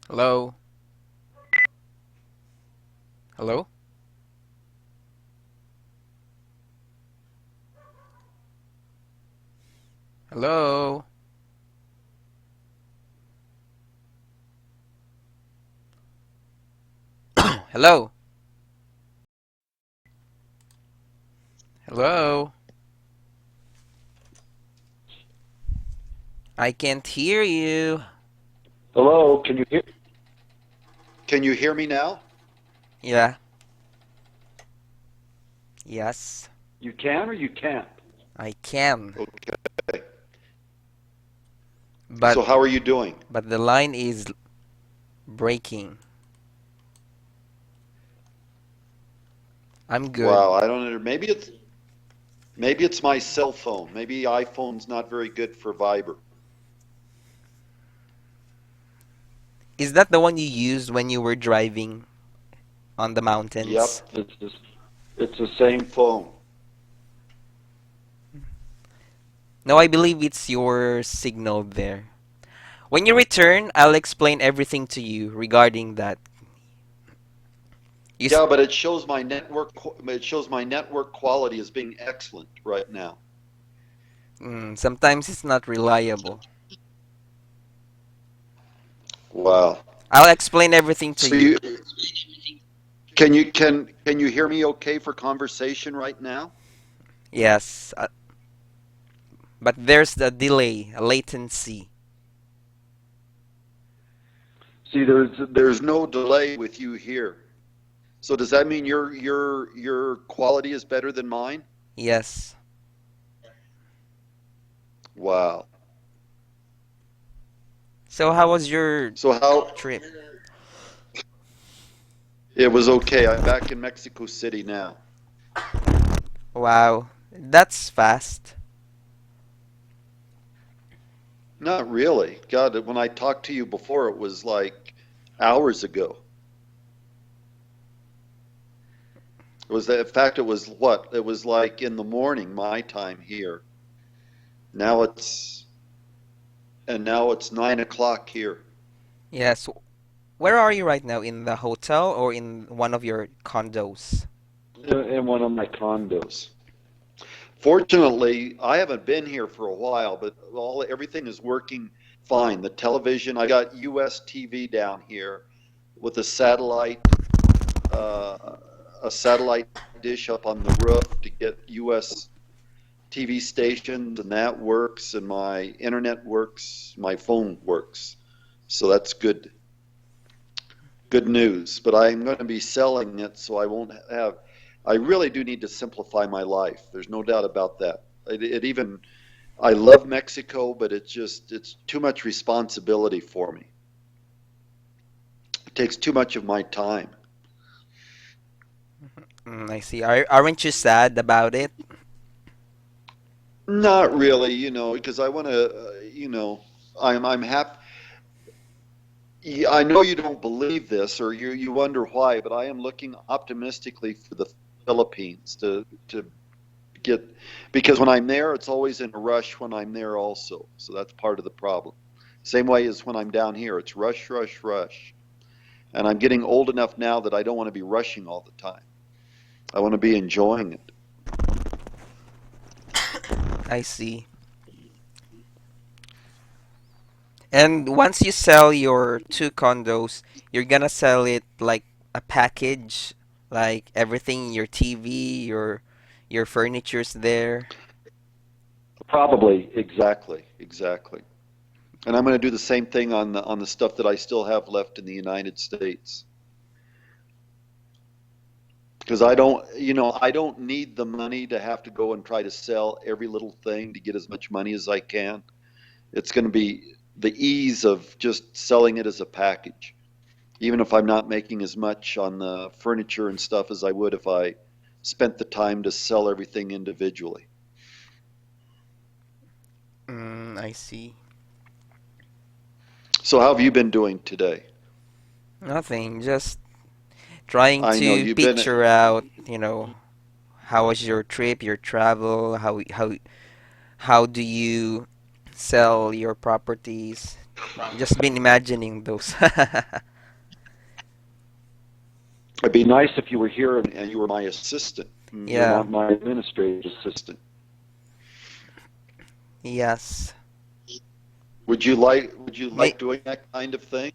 Hello? Hello? Hello? Hello? Hello? I can't hear you. Hello, can you hear me now? Yeah. Yes. You can or you can't? I can. Okay. But So how are you doing? but the line is breaking. I'm good. Wow, I don't know. Maybe it's my cell phone. Maybe iPhone's not very good for Viber. Is that the one you used when you were driving on the mountains? Yep, it's the same phone. No, I believe it's your signal there. When you return, I'll explain everything to you regarding that. You s- Yeah, but it shows my network quality as being excellent right now. Sometimes it's not reliable. Wow. I'll explain everything to So you. you can you hear me okay for conversation right now? Yes, but there's the delay, a latency. See, there's no delay with you here. So does that mean your quality is better than mine? Yes. Wow. So how was your So how trip? it was okay. I'm back in Mexico City now. Wow, that's fast. Not really. God, when I talked to you before, it was like hours ago. In fact, it was what? It was like in the morning, my time here. Now now it's 9 o'clock here Yes. Where are you right now? In the hotel or in one of your condos? in one of my condos. Fortunately, I haven't been here for a while, but everything is working fine. The television, I got US TV down here with uh, a satellite dish up on the roof to get US TV stations, and that works, and my internet works, my phone works. So that's good news. But I'm going to be selling it, so I won't have. I really do need to simplify my life. There's no doubt about that. It even I love Mexico, but it's too much responsibility for me. It takes too much of my time. I see. Aren't you sad about it? Not really, because I want to, I'm happy. Yeah, I know you don't believe this, or you wonder why, but I am looking optimistically for the Philippines to get because when I'm there, it's always in a rush when I'm there also. So that's part of the problem. Same way as when I'm down here, it's rush, rush, rush. And I'm getting old enough now that I don't want to be rushing all the time. I want to be enjoying it. I see. And once you sell your two condos, you're gonna sell it like a package, like everything, your TV, your furniture's there. Probably, exactly, exactly. And I'm going to do the same thing on the stuff that I still have left in the United States. Because I don't need the money to have to go and try to sell every little thing to get as much money as I can. It's going to be the ease of just selling it as a package, even if I'm not making as much on the furniture and stuff as I would if I spent the time to sell everything individually. I see. So how have you been doing today? Nothing, just trying I know to you've been picture out, how was your trip, your travel, how do you sell your properties? Just been imagining those. It'd be nice if you were here and you were my assistant. You're Yeah. my administrative assistant. Yes. Would you May like doing that kind of thing?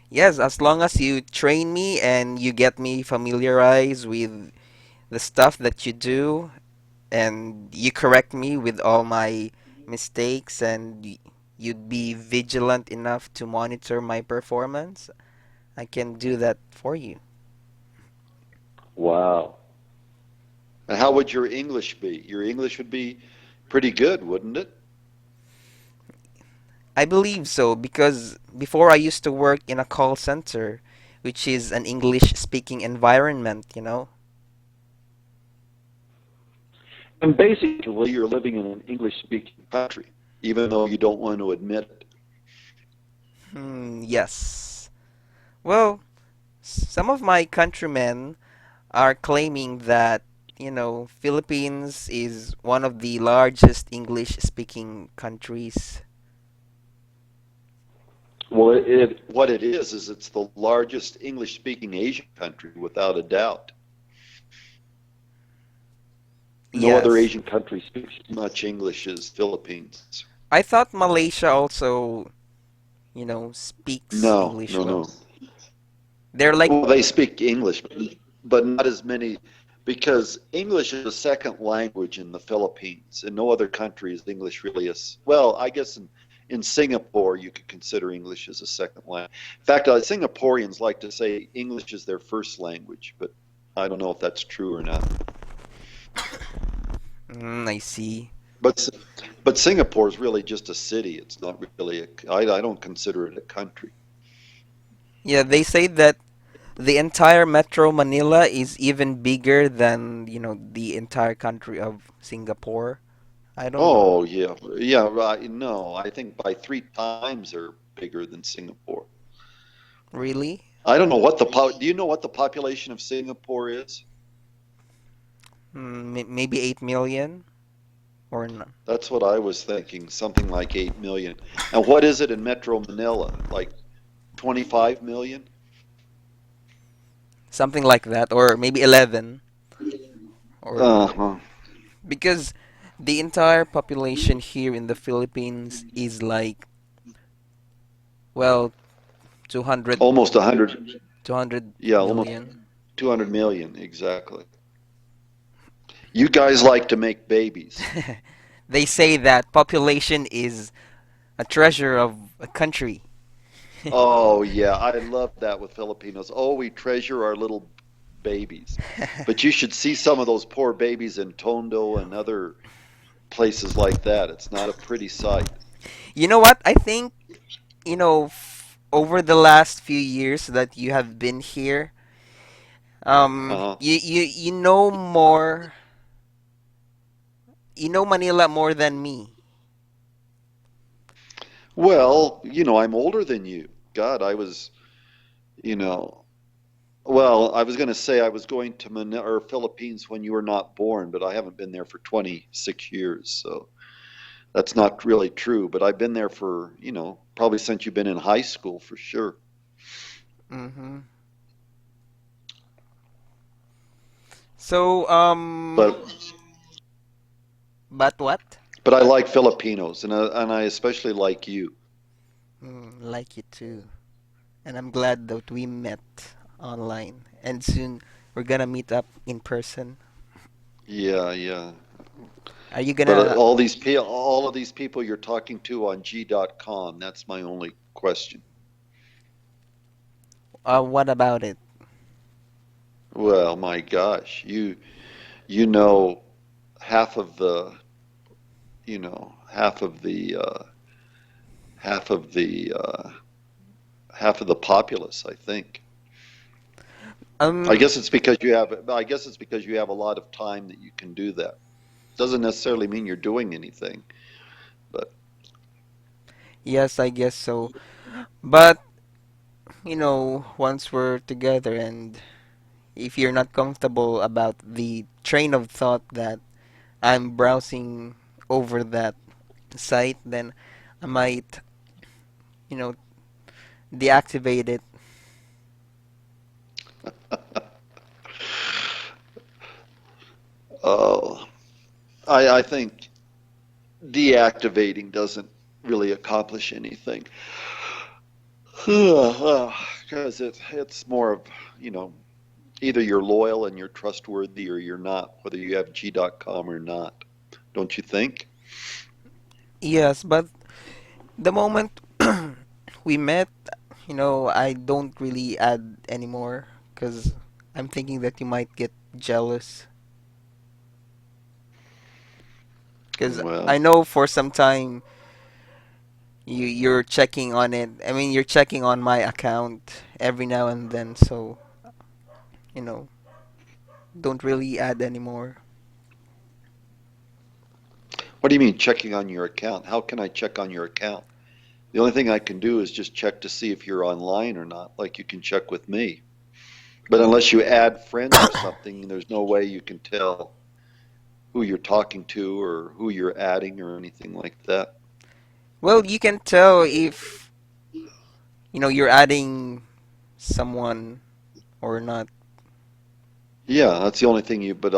yes, as long as you train me and you get me familiarized with the stuff that you do and you correct me with all my mistakes and you'd be vigilant enough to monitor my performance, I can do that for you. Wow. And how would your English be? Your English would be pretty good, wouldn't it? I believe so because before I used to work in a call center, which is an English speaking environment, you know. And basically, you're living in an English-speaking country, even though you don't want to admit it. Yes. Well, some of my countrymen are claiming that, Philippines is one of the largest English speaking countries. Well, what it is it's the largest English-speaking Asian country, without a doubt. No other Yes. Asian country speaks as much English as Philippines. I thought Malaysia also, speaks No, English no, well. no. They're like, Well, they speak English, but not as many, because English is a second language in the Philippines. In no other country is English really well, I guess in Singapore you could consider English as a second language. In fact, Singaporeans like to say English is their first language, but I don't know if that's true or not. I see. But but Singapore is really just a city. It's not really I don't consider it a country. Yeah, they say that the entire Metro Manila is even bigger than, the entire country of Singapore. I don't know. Oh yeah, yeah, right. No, I think by 3 times they're bigger than Singapore. Really? I don't know do you know what the population of Singapore is? Maybe 8 million or no, That's what I was thinking, something like 8 million. And what is it in Metro Manila? Like 25 million? something like that, or maybe 11, or Uh-huh. because the entire population here in the Philippines is like, well, 200, Almost 100. 200 Yeah, almost million. 200 million, exactly. You guys like to make babies. They say that population is a treasure of a country. Oh, yeah, I love that with Filipinos. Oh, we treasure our little babies. But you should see some of those poor babies in Tondo and other places like that. It's not a pretty sight. You know what? I think, over the last few years that you have been here, Uh-huh. you know more, you know Manila more than me. Well, I'm older than you. God, you know, well, I was going to say I was going to Manila or Philippines when you were not born, but I haven't been there for 26 years, so that's not really true. But I've been there for, probably since you've been in high school for sure. Hmm. So, But but what? but I like Filipinos, and I especially like you. Like you too. And I'm glad that we met online. And soon we're gonna meet up in person. Yeah, yeah. Are you But gonna, all of these people you're talking to on G.com, that's my only question. what about it? Well, my gosh, you know half of the you know half of the half of the populace, I think. Um, I guess it's because you have a lot of time that you can do that. Doesn't necessarily mean you're doing anything, but yes, I guess so. But, once we're together and if you're not comfortable about the train of thought that I'm browsing over that site, then I might you know, deactivate it. Oh, I think deactivating doesn't really accomplish anything. Because it's more of, you know, either you're loyal and you're trustworthy or you're not, whether you have G.com or not. Don't you think? Yes, but the moment we met, I don't really add anymore because I'm thinking that you might get jealous. Because I Well, know for some time you're checking on it. I mean, you're checking on my account every now and then, so you know, don't really add anymore. what do you mean checking on your account? How can I check on your account? The only thing I can do is just check to see if you're online or not, like you can check with me. But unless you add friends or something, there's no way you can tell who you're talking to or who you're adding or anything like that. Well, you can tell if you're adding someone or not. Yeah, that's the only thing but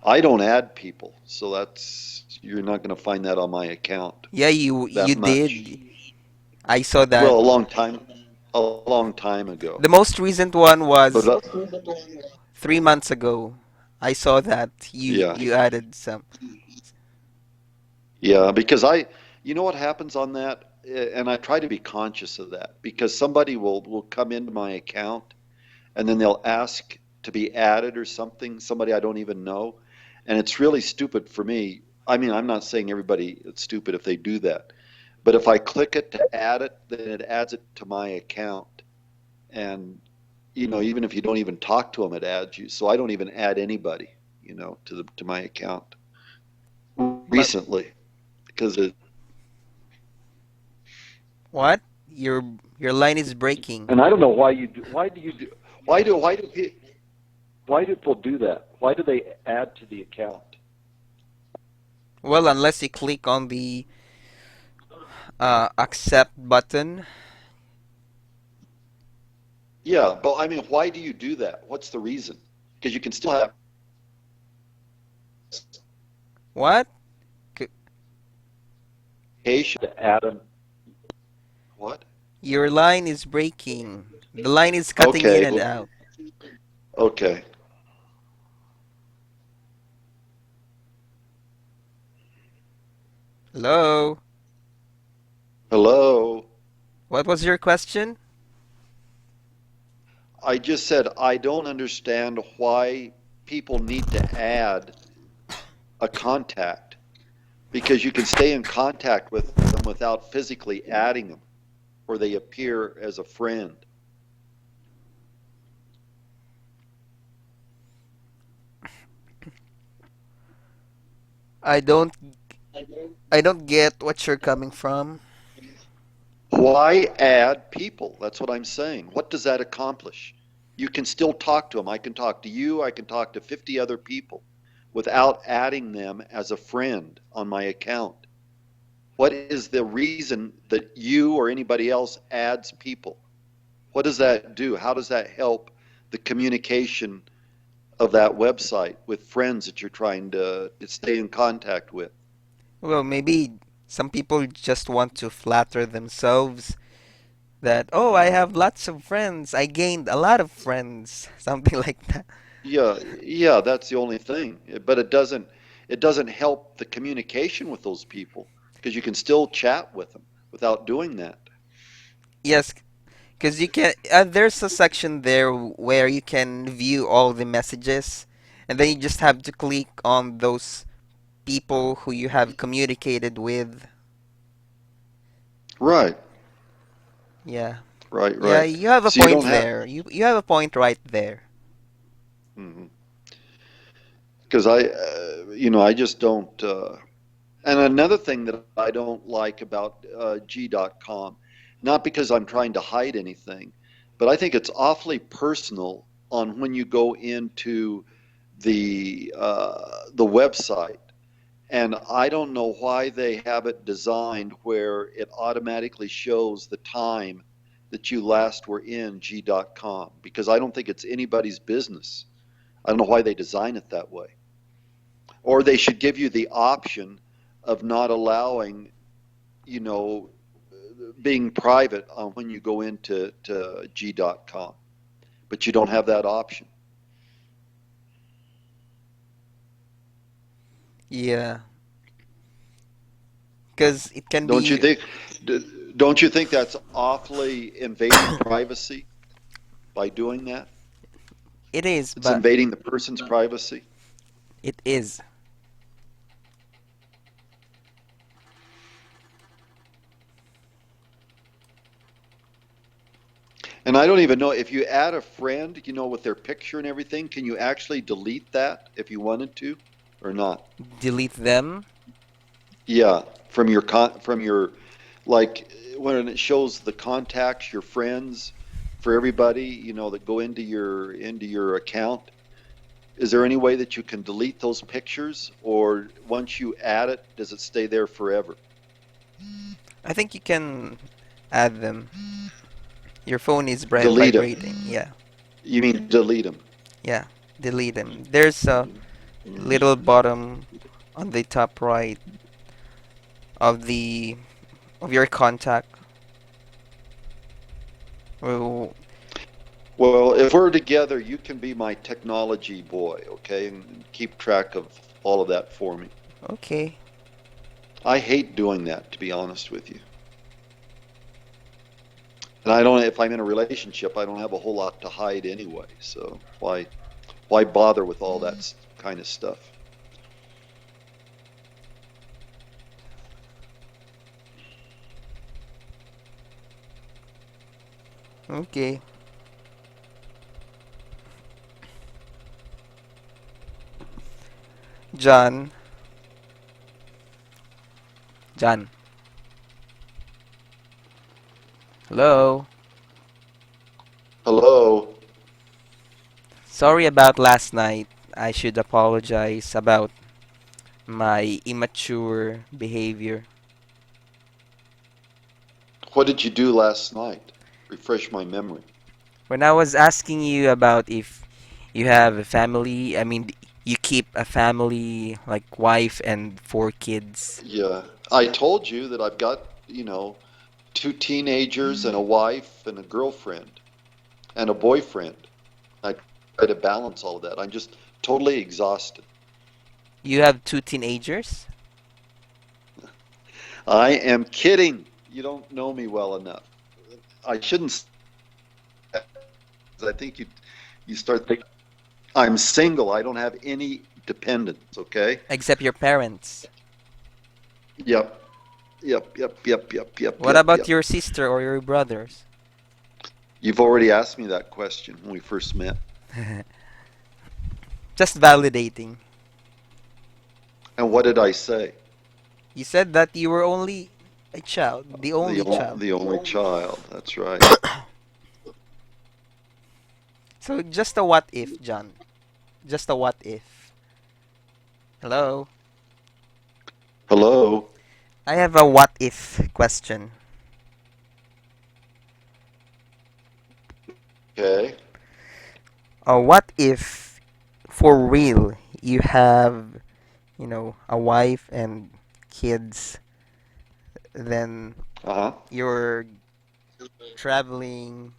I don't add people, so that's you're not going to find that on my account Yeah, you that much. did. I saw that. Well, a long time ago. The most recent one But was 3 months ago. I saw that you yeah, you added some. yeah, because you know what happens on that, and I try to be conscious of that because somebody will come into my account and then they'll ask to be added or something, somebody I don't even know, and it's really stupid for me. I mean, I'm not saying everybody it's stupid if they do that, but if I click it to add it, then it adds it to my account, and even if you don't even talk to them, it adds you. So I don't even add anybody, to my account But recently because what? Your line is breaking. and I don't know why you do. Why do you do? Why do people do that? Why do they add to the account? Well, unless you click on the accept button. Yeah, but I mean, why do you do that? What's the reason? Because you can still have What? C- patient to add them. What? Your line is breaking. The line is cutting in Okay, and out. okay. Hello? Hello. What was your question? I just said I don't understand why people need to add a contact because you can stay in contact with them without physically adding them, or they appear as a friend. I don't I don't get what you're coming from. Why add people? That's what I'm saying. What does that accomplish? You can still talk to them. I can talk to you. I can talk to 50 other people without adding them as a friend on my account. What is the reason that you or anybody else adds people? What does that do? How does that help the communication of that website with friends that you're trying to stay in contact with? Well, maybe some people just want to flatter themselves that, oh, I have lots of friends. I gained a lot of friends. Something like that. Yeah, yeah, that's the only thing. But it doesn't help the communication with those people because you can still chat with them without doing that. Yes, because you can. There's a section there where you can view all the messages, and then you just have to click on those people who you have communicated with. Right, Yeah. right, Yeah, right. you have a So you point don't have, there. You have a point right there. because I just don't. And another thing that I don't like about G.com, not because I'm trying to hide anything, but I think it's awfully personal on when you go into the website And I don't know why they have it designed where it automatically shows the time that you last were in G.com, because I don't think it's anybody's business. I don't know why they design it that way. Or they should give you the option of not allowing, you know, being private on when you go into G.com, but you don't have that option. Yeah, because it can Don't you be. think? Don't you think that's awfully invading privacy by doing that? It is, It's but invading the person's privacy. it is. And I don't even know if you add a friend, with their picture and everything, can you actually delete that if you wanted to or not? Delete them. Yeah, from your like when it shows the contacts, your friends, for everybody, that go into your account. Is there any way that you can delete those pictures, or once you add it, does it stay there forever? I think you can add them. Your phone is Delete them. vibrating. Yeah, You mean delete them? yeah. Delete them. There's a little bottom on the top right of the of your contact. Oh, Well, if we're together, you can be my technology boy, okay, and keep track of all of that for me. okay. I hate doing that, to be honest with you. And I don't, if I'm in a relationship, I don't have a whole lot to hide anyway. So why bother with all that kind of stuff? Okay. John. John. Hello. Hello. Sorry about last night. I should apologize about my immature behavior. What did you do last night? Refresh my memory. When I was asking you about if you have a family, I mean, you keep a family like wife and four kids. Yeah, I told you that I've got, two teenagers and a wife and a girlfriend and a boyfriend. I try to balance all of that. I'm just totally exhausted. You have two teenagers? I am kidding. You don't know me well enough. I shouldn't say that, 'cause I think you start thinking I'm single. I don't have any dependents, okay? Except your parents. Yep. Yep, yep, yep, yep, yep, What yep, about yep. your sister or your brothers? You've already asked me that question when we first met. Just validating. And what did I say? You said that you were only a child, the The only only, child. the only child. That's right. So just a what if, John. Just a what if. Hello. Hello. I have a what if question. Okay. What if for real you have, a wife and kids, then Uh-huh. you're traveling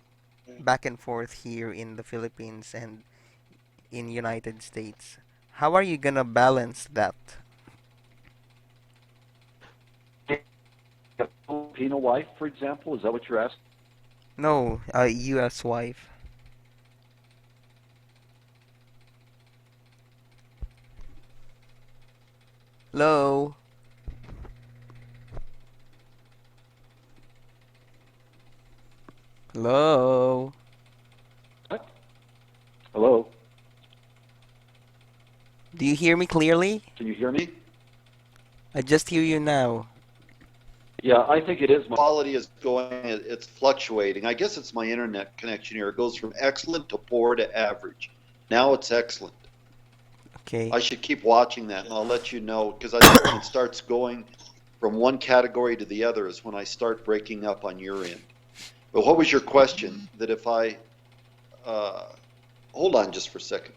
back and forth here in the Philippines and in United States. How are you gonna balance that? A Filipino wife, for example, is that what you're asking? No, a US wife. Hello? Hello? What? Hello. Do you hear me clearly? Can you hear me? I just hear you now. Yeah, I think it is. Quality is going, it's fluctuating. I guess it's my internet connection here. It goes from excellent to poor to average. Now it's excellent. Okay. I should keep watching that, and I'll let you know because I think when it starts going from one category to the other is when I start breaking up on your end. But what was your question? That if I uh, hold on just for a second.